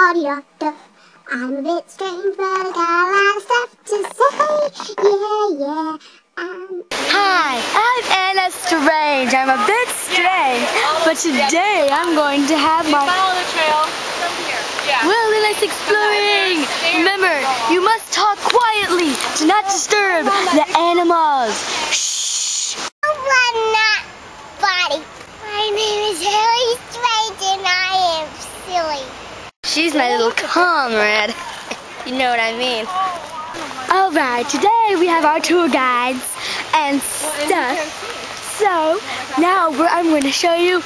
la-di-da-da. I'm a bit strange, but I got a lot of stuff to say. Yeah. Hi, I'm Anna Strange. I'm a bit strange, but today I'm going to have my follow the trail from here. Yeah. wilderness exploring. Remember, you must talk quietly to not disturb the animals. Shh. Not body. My name is Haylee Strange, and I am silly. She's my little comrade. You know what I mean. Alright, today we have our tour guides and stuff. So, now I'm going to show you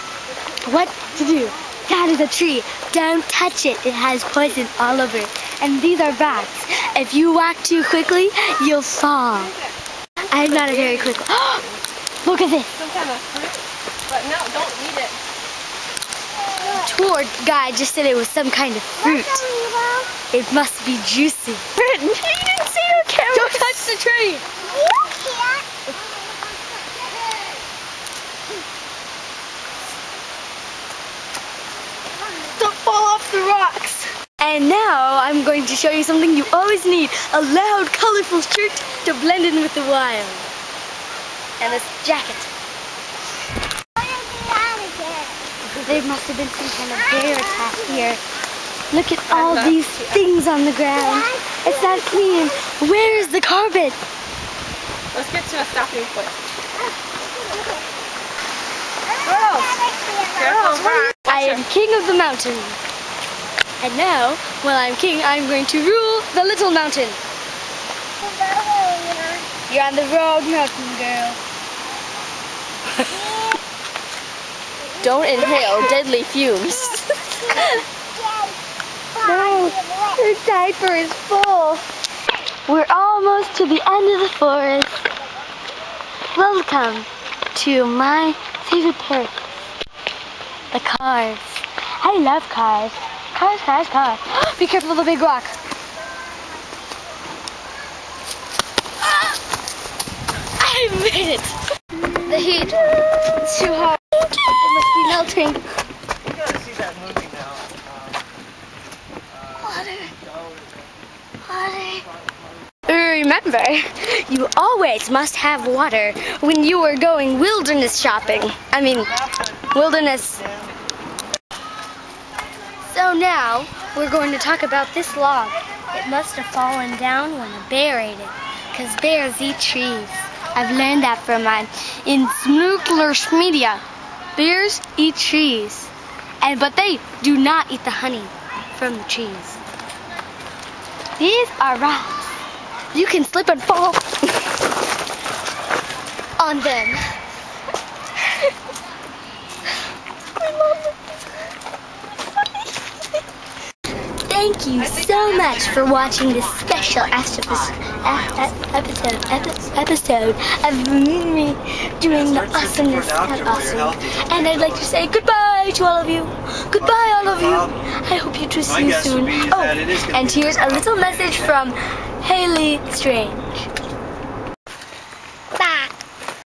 what to do. That is a tree. Don't touch it. It has poison all over it. And these are rats. If you walk too quickly, you'll fall. I'm not a very quick one. Look at this. Some kind of fruit? But no, don't eat it. Tour guide just said it was some kind of fruit. It must be juicy. You didn't see your camera. Don't touch the tree. You can't. Don't fall off the rocks. And now I'm going to show you something you always need. A loud, colorful shirt to blend in with the wild. And this jacket. There must have been some kind of bear attack here. Look at all these things on the ground. It's not clean. Where is the carpet? Let's get to a stopping point. I am king of the mountain. And now, while I'm king, I'm going to rule the little mountain. You're on the road, mountain girl. Don't inhale deadly fumes. No, your diaper is full. We're almost to the end of the forest. Welcome to my favorite park. The cars. I love cars. Cars. Be careful of the big rock. I made it. The heat. It's too hot. It must be melting. You gotta see that movie now. Water. Remember, you always must have water when you are going wilderness shopping. I mean, wilderness. So now, we're going to talk about this log. It must have fallen down when a bear ate it, because bears eat trees. I've learned that from in Snookler's media. Bears eat trees, but they do not eat the honey from the trees. These are rats. You can slip and fall on them. Thank you so much for watching this special episode of me doing the awesomeness of awesome. And I'd like to say goodbye to all of you. Goodbye, all of you. I hope to see you soon. Oh, and here's a little message from Haylee Strange.